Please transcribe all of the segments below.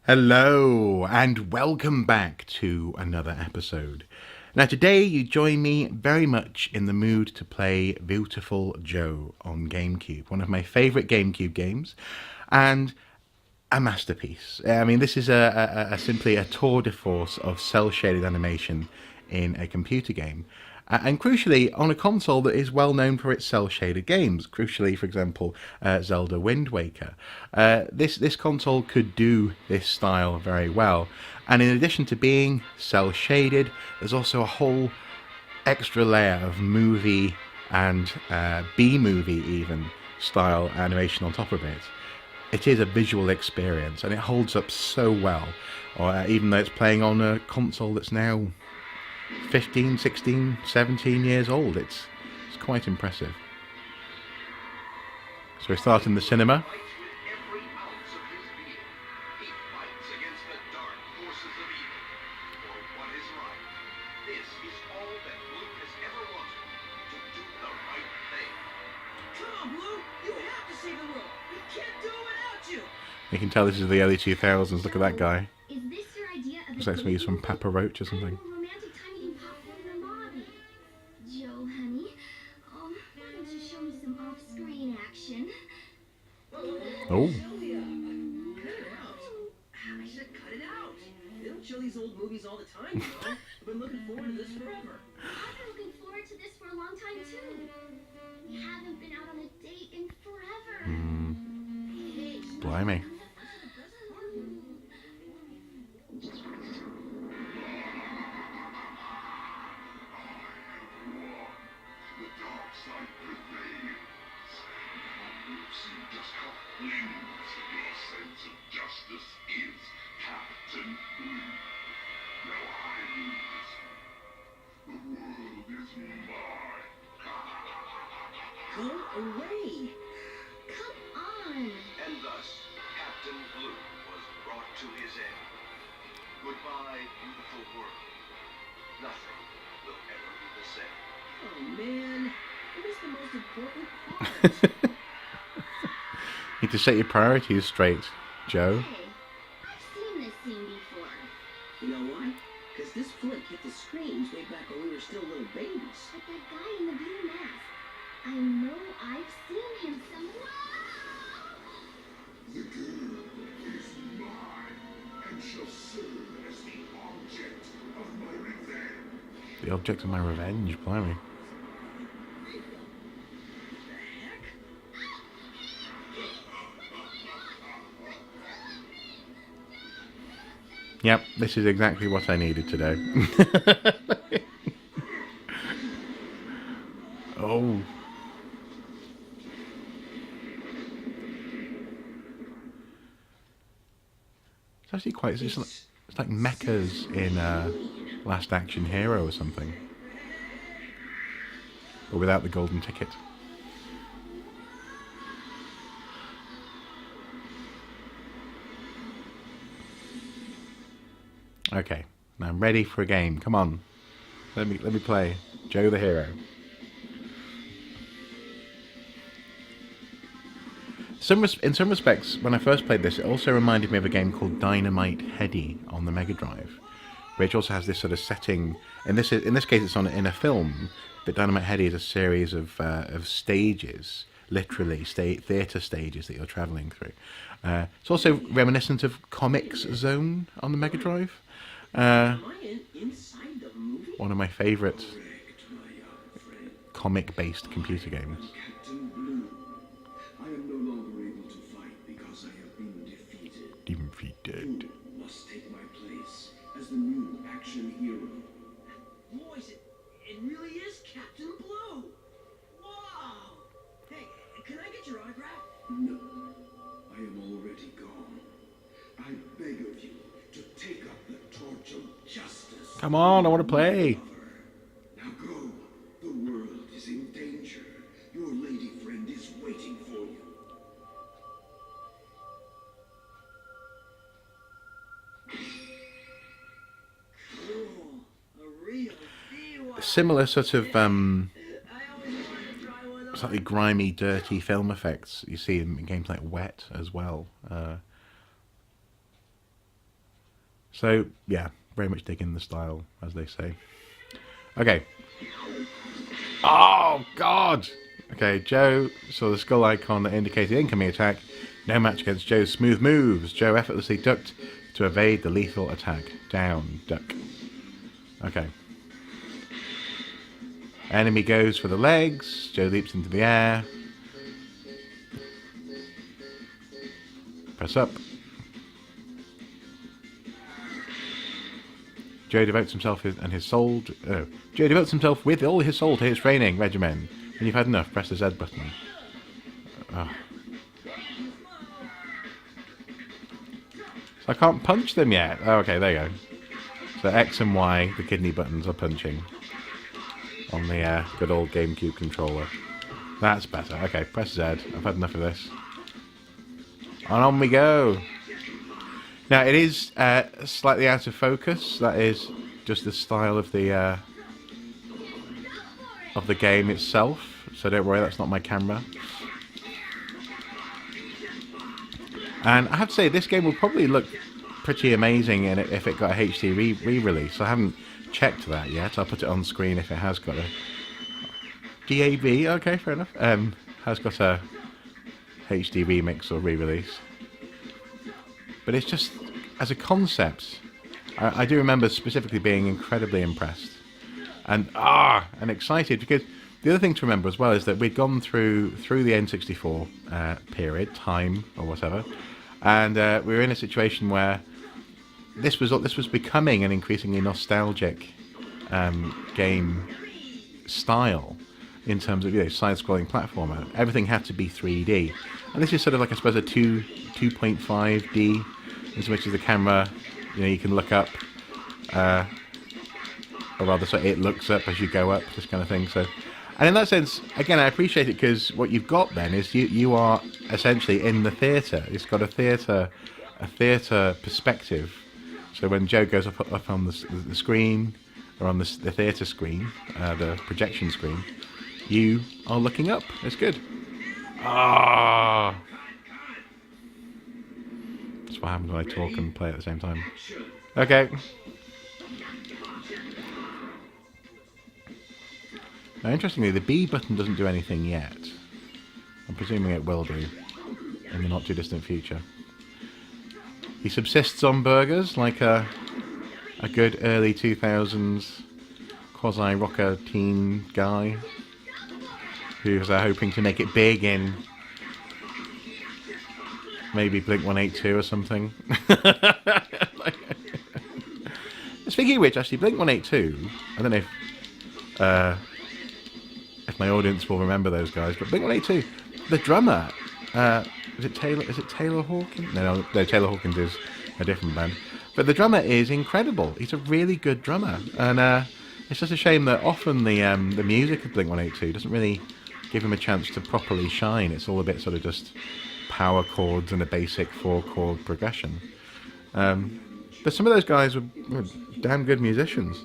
Hello, and welcome back to another episode. Now, today you join me very much in the mood to play Beautiful Joe on Gamecube, one of my favourite Gamecube games, and a masterpiece. I mean, this is simply a tour de force of cel-shaded animation in a computer game. And crucially, on a console that is well known for its cel-shaded games. Crucially, for example, Zelda Wind Waker. This console could do this style very well. And in addition to being cel-shaded, there's also a whole extra layer of movie and B-movie even style animation on top of it. It is a visual experience and it holds up so well, even though it's playing on a console that's now 15, 16, 17 years old. It's quite impressive. So we start in the cinema. You can tell this is the early 2000s. Look at that guy. Looks like somebody's from Papa Roach or something. Oh. I said cut it out. They don't show these old movies all the time, you know. I've been looking forward to this forever. I've been looking forward to this for a long time, too. We haven't been out on a date in forever. Blimey. Just how flimsy your sense of justice is, Captain Blue. Now I lose. The world is mine. Go away. Come on. And thus, Captain Blue was brought to his end. Goodbye, beautiful world. Nothing will ever be the same. Oh, man. It is the most important part. You need to set your priorities straight, Joe. Hey, I've seen this scene before. You know why? Because this flick hit the screens way back when we were still little babies. But that guy in the blue mask, I know I've seen him somewhere. The girl is mine and shall serve as the object of my revenge. The object of my revenge, blimey. Yep, this is exactly what I needed to do. Oh. It's actually quite... It's like mechas in Last Action Hero or something. But without the golden ticket. Okay, now I'm ready for a game. Come on, let me play Joe the Hero. In some respects, when I first played this, it also reminded me of a game called Dynamite Headdy on the Mega Drive, which also has this sort of setting. In this case, it's in a film, but Dynamite Headdy is a series of stages, literally theatre stages that you're travelling through. It's also reminiscent of Comics Zone on the Mega Drive. One of my favourite comic-based computer games. Captain Blue, I am no longer able to fight because I have been defeated. Defeated. You must take my place as the new action hero. Boys, it really is Captain Blue. Wow. Hey, can I get your autograph? No, I am already gone. I beg of you to take up the torch of justice. Come on, I want to play. Now go. The world is in danger. Your lady friend is waiting for you. Cool. A real deal. Similar sort of I always wanted to try one on. slightly grimy, dirty film effects you see in games like Wet as well. So, yeah, very much digging the style, as they say. Okay. Oh, God! Okay, Joe saw the skull icon that indicated incoming attack. No match against Joe's smooth moves. Joe effortlessly ducked to evade the lethal attack. Down, duck. Okay. Enemy goes for the legs. Joe leaps into the air. Press up. Joe devotes himself and his soul. Joe devotes himself with all his soul to his training regimen. When you've had enough, press the Z button. Oh. So I can't punch them yet. Oh, okay, there you go. So X and Y, the kidney buttons, are punching on the good old GameCube controller. That's better. Okay, press Z. I've had enough of this. And on we go. Now it is slightly out of focus. That is just the style of the game itself. So don't worry, that's not my camera. And I have to say, this game will probably look pretty amazing if it got a HD re-release. I haven't checked that yet. I'll put it on screen if it has got a DAB. Okay, fair enough. Has got a HD remix or re-release. But it's just, as a concept, I do remember specifically being incredibly impressed. And excited, because the other thing to remember as well is that we'd gone through the N64 period, time, or whatever, and we were in a situation where this was becoming an increasingly nostalgic game style in terms of, side-scrolling platformer. Everything had to be 3D, and this is sort of like, I suppose, a 2.5D, as much as the camera, you can look up, or rather, so it looks up as you go up, this kind of thing. So, and in that sense, again, I appreciate it, because what you've got then is you are essentially in the theatre. It's got a theatre perspective. So when Joe goes up on the screen, or on the theatre screen, the projection screen, you are looking up. It's good. That's what happens when I talk and play at the same time. Okay. Now, interestingly, the B button doesn't do anything yet. I'm presuming it will do in the not too distant future. He subsists on burgers like a good early 2000s quasi-rocker teen guy who's hoping to make it big in maybe Blink-182 or something. Speaking of which, actually, Blink-182, I don't know if my audience will remember those guys, but Blink-182, the drummer, is it Taylor Hawkins? No, Taylor Hawkins is a different band. But the drummer is incredible. He's a really good drummer, and it's just a shame that often the music of Blink-182 doesn't really give him a chance to properly shine. It's all a bit sort of just power chords and a basic 4-chord progression. But some of those guys were damn good musicians.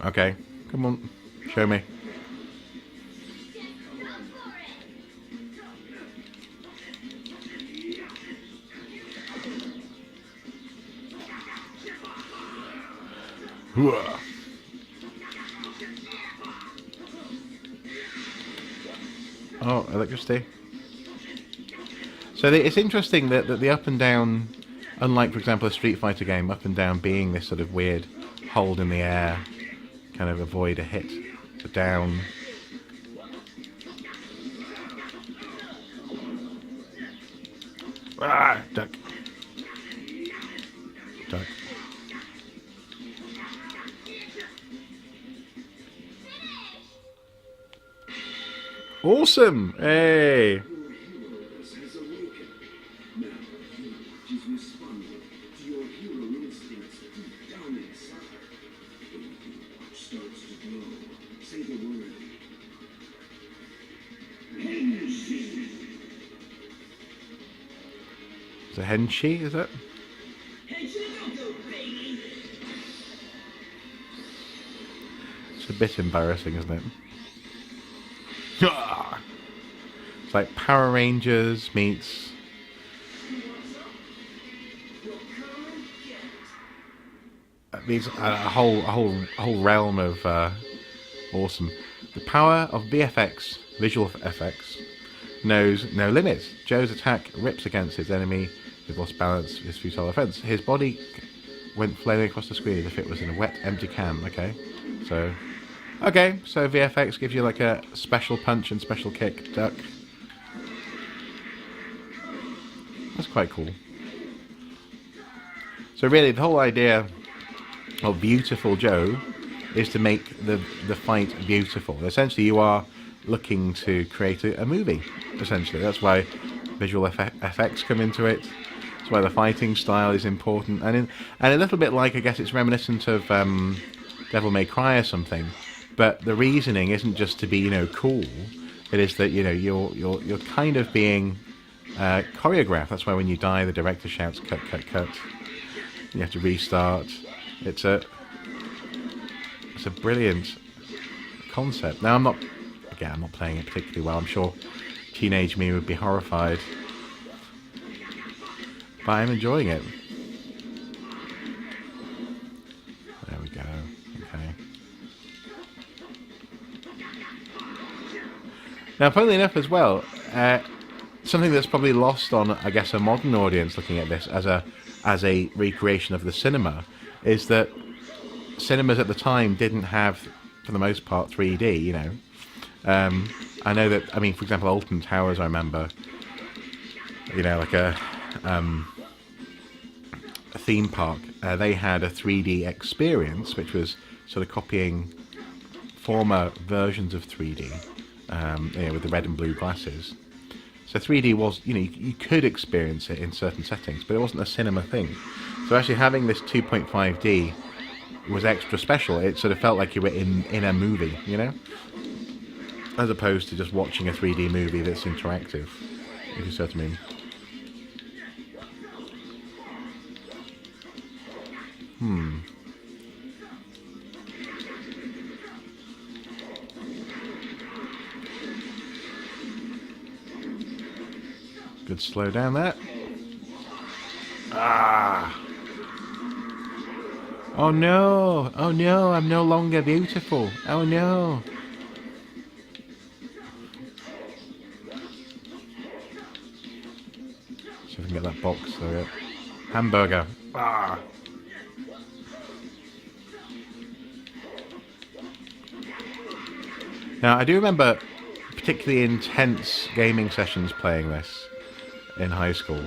Okay, come on, show me. Hooah. Oh, electricity. So it's interesting that the up and down, unlike, for example, a Street Fighter game, up and down being this sort of weird hold in the air, kind of avoid a hit, to down. Duck. Duck. Awesome! Hey! It's a Henshi, is it? It's a bit embarrassing, isn't it? It's like Power Rangers meets... These a whole realm of awesome. The power of VFX, visual effects, knows no limits. Joe's attack rips against his enemy with lost balance, his futile offense. His body went flailing across the screen as if it was in a wet, empty can. Okay, so VFX gives you like a special punch and special kick, duck. That's quite cool. So really, the whole idea of Viewtiful Joe is to make the fight beautiful. Essentially, you are looking to create a movie. Essentially, that's why visual effects come into it. That's why the fighting style is important, and a little bit like, I guess it's reminiscent of Devil May Cry or something. But the reasoning isn't just to be cool. It is that you're kind of being choreographed. That's why when you die, the director shouts "cut, cut, cut." You have to restart. It's a brilliant concept. Now I'm not playing it particularly well. I'm sure teenage me would be horrified, but I'm enjoying it. There we go. Okay. Now, funnily enough, as well, something that's probably lost on, I guess, a modern audience looking at this as a recreation of the cinema, is that cinemas at the time didn't have, for the most part, 3D. I know that. I mean, for example, Alton Towers. I remember, like a theme park. They had a 3D experience, which was sort of copying former versions of 3D, with the red and blue glasses. So 3D was, you could experience it in certain settings, but it wasn't a cinema thing. So actually having this 2.5D was extra special. It sort of felt like you were in a movie, as opposed to just watching a 3D movie that's interactive, if you see what I mean. Good slow down there. Ah! Oh no! Oh no! I'm no longer beautiful! Oh no! See if I can get that box. There we go. Hamburger. Ah! Now I do remember particularly intense gaming sessions playing this in high school.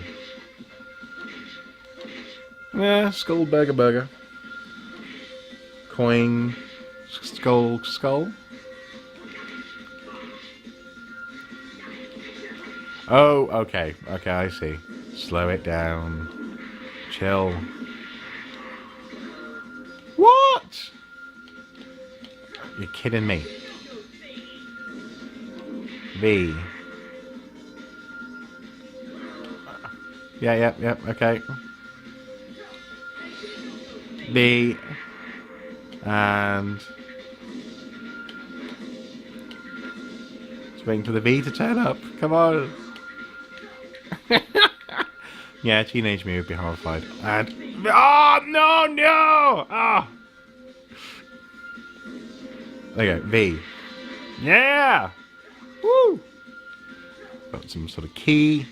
Yeah, skull, burger. Coin, skull. Oh, okay, I see. Slow it down. Chill. What? You're kidding me. V. Yeah, okay. B. And just waiting for the V to turn up. Come on. Yeah, teenage me would be horrified. And oh no! Ah. There you go. V. Yeah. Woo. Got some sort of key.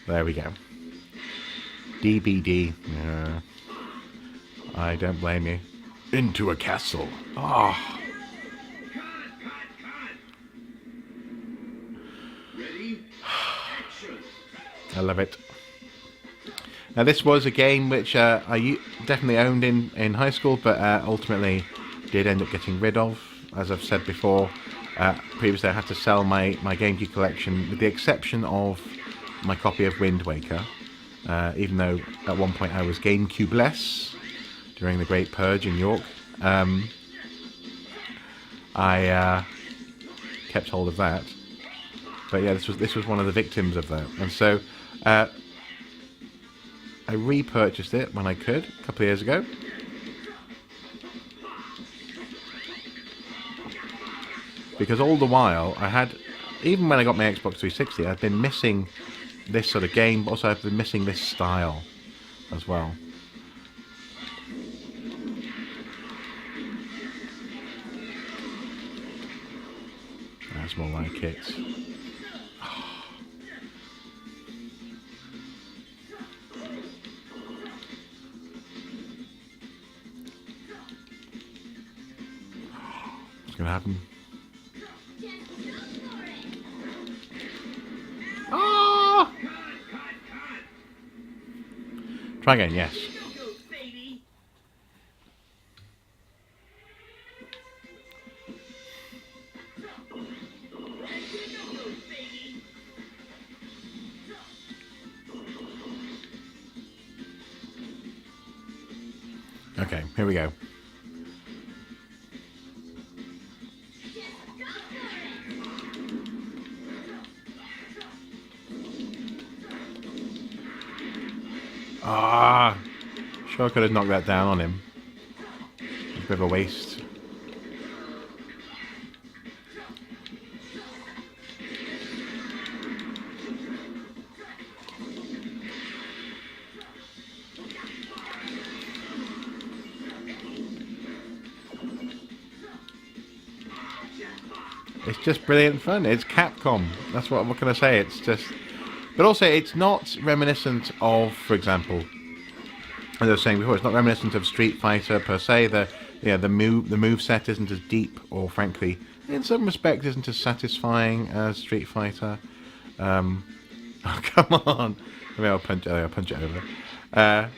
There we go. DBD. Yeah. I don't blame you. Into a castle. Oh. Ready? Action. I love it. Now this was a game which I definitely owned in high school, but ultimately did end up getting rid of. As I've said before, previously I had to sell my Gamecube collection, with the exception of my copy of Wind Waker, even though at one point I was Gamecube-less during the Great Purge in York. I kept hold of that, but yeah, this was one of the victims of that, and so I repurchased it when I could a couple of years ago. Because all the while I had even when I got my Xbox 360, I've been missing this sort of game, but also I've been missing this style as well. That's more like it. What's gonna happen? Ah! Try again, yes. Okay, here we go. Ah, sure I could have knocked that down on him. It's a bit of a waste. It's just brilliant fun. It's Capcom. That's what can I say? It's just, but also it's not reminiscent of, for example, as I was saying before, it's not reminiscent of Street Fighter per se. The move set isn't as deep, or frankly, in some respects, isn't as satisfying as Street Fighter. Oh, come on! Maybe I'll punch it over. But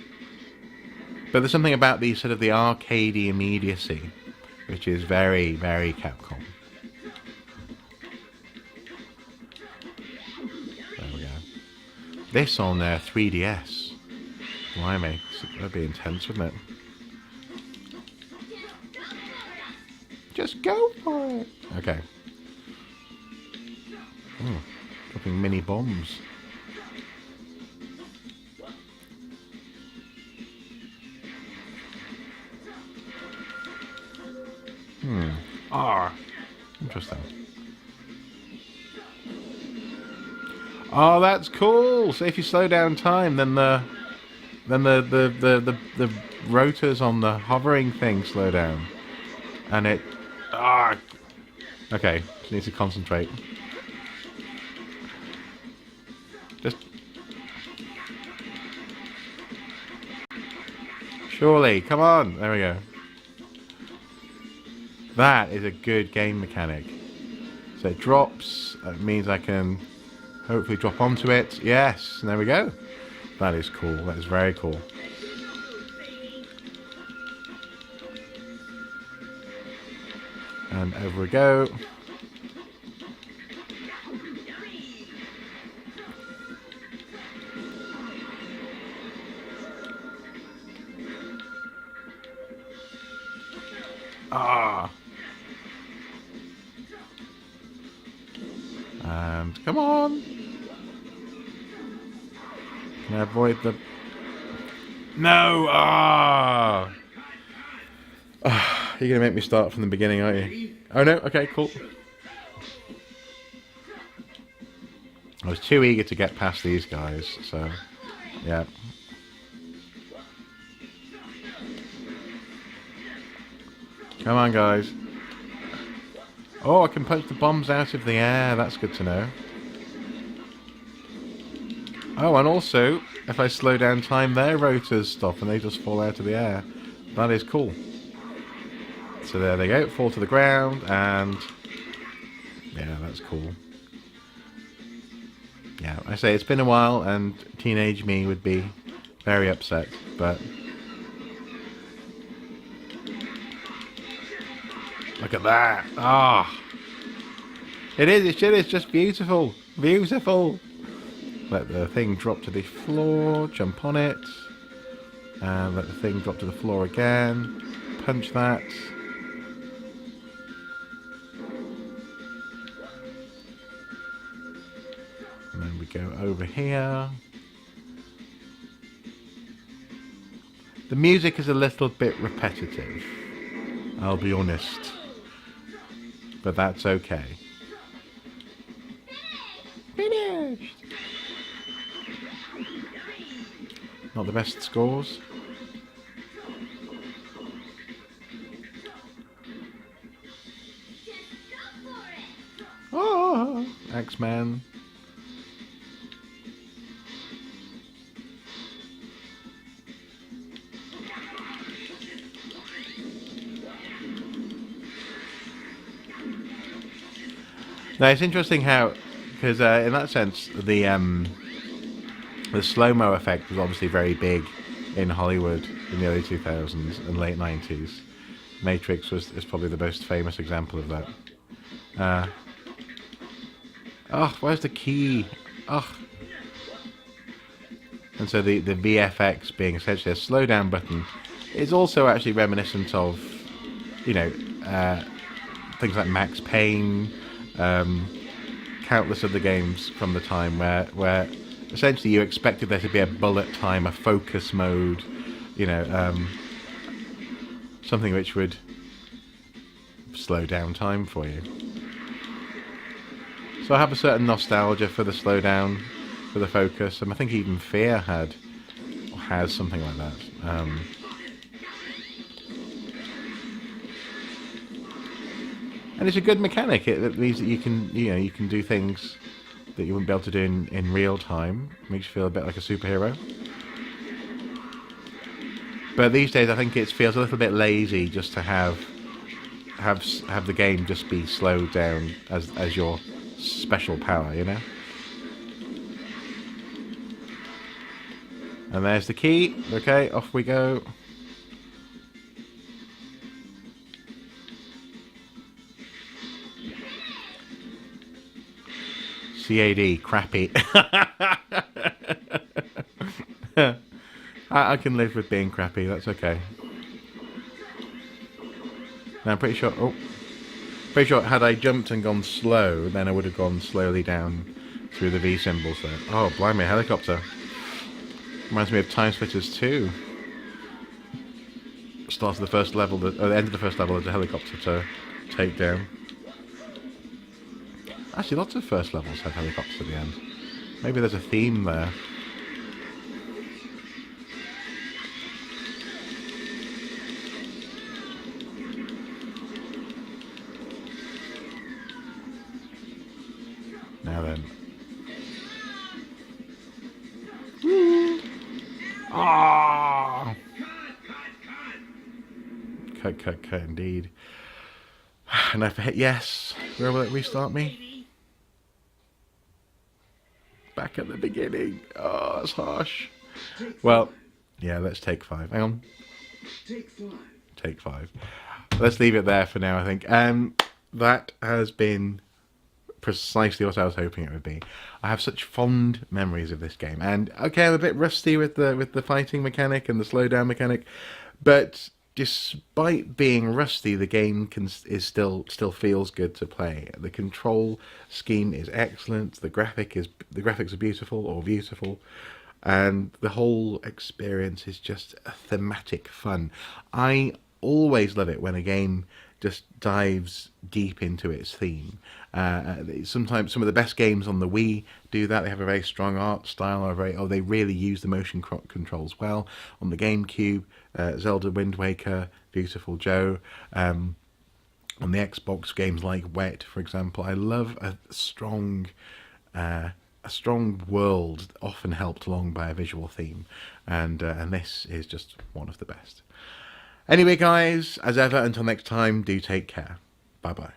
there's something about the sort of the arcadey immediacy, which is very, very Capcom. There we go. This on 3DS. Blimey, that'd be intense, wouldn't it? Just go for it. Okay. Oh, dropping mini bombs. Interesting. Oh, that's cool. So if you slow down time, then the rotors on the hovering thing slow down, and it. Okay, need to concentrate. Just surely, come on. There we go. That is a good game mechanic. So it drops. That means I can hopefully drop onto it. Yes, and there we go. That is cool. That is very cool. And over we go. And come on. Can I avoid the... No! You're going to make me start from the beginning, aren't you? Oh no, okay, cool. I was too eager to get past these guys, so... Yeah. Come on, guys. Oh, I can punch the bombs out of the air. That's good to know. Oh, and also, if I slow down time, their rotors stop and they just fall out of the air. That is cool. So there they go, fall to the ground, and... Yeah, that's cool. Yeah, I say it's been a while, and teenage me would be very upset, but... Look at that! It is just beautiful! Beautiful! Let the thing drop to the floor, jump on it, and let the thing drop to the floor again, punch that. And then we go over here. The music is a little bit repetitive, I'll be honest. But that's okay. Finished! Not the best scores. Oh, X-Men. Now it's interesting how, because in that sense, the slow-mo effect was obviously very big in Hollywood in the early 2000s and late 90s. Matrix is probably the most famous example of that. Oh, where's the key? Oh. And so the VFX being essentially a slow down button is also actually reminiscent of, you know, things like Max Payne, countless other games from the time where essentially you expected there to be a bullet time, a focus mode, you know, something which would slow down time for you. So I have a certain nostalgia for the slowdown, for the focus, and I think even Fear had or has something like that. And it's a good mechanic. It means that you can do things that you wouldn't be able to do in real time. Makes you feel a bit like a superhero. But these days, I think it feels a little bit lazy just to have the game just be slowed down as your special power, you know. And there's the key. Okay, off we go. CAD, crappy. I can live with being crappy, that's okay. Now I'm pretty sure, had I jumped and gone slow, then I would have gone slowly down through the V symbols there. Oh, blimey, helicopter. Reminds me of Time Splitters 2. Start of the first level, at the end of the first level, there's a helicopter to take down. Actually, lots of first levels have helicopters at the end. Maybe there's a theme there. Now then. Ah! Cut, indeed. And if I hit yes, where will it restart me? Back at the beginning. Oh, that's harsh. Well, yeah, let's take 5. Hang on. Take 5. Let's leave it there for now, I think. That has been precisely what I was hoping it would be. I have such fond memories of this game, and okay, I'm a bit rusty with the fighting mechanic and the slowdown mechanic, but despite being rusty, the game still feels good to play. The control scheme is excellent. The graphics are beautiful, and the whole experience is just a thematic fun. I always love it when a game just dives deep into its theme. Sometimes some of the best games on the Wii do that. They have a very strong art style, or they really use the motion controls well. On the Gamecube, Zelda Wind Waker, Viewtiful Joe. On the Xbox, games like Wet, for example. I love a strong world, often helped along by a visual theme, and this is just one of the best. Anyway, guys, as ever, until next time, do take care. Bye-bye.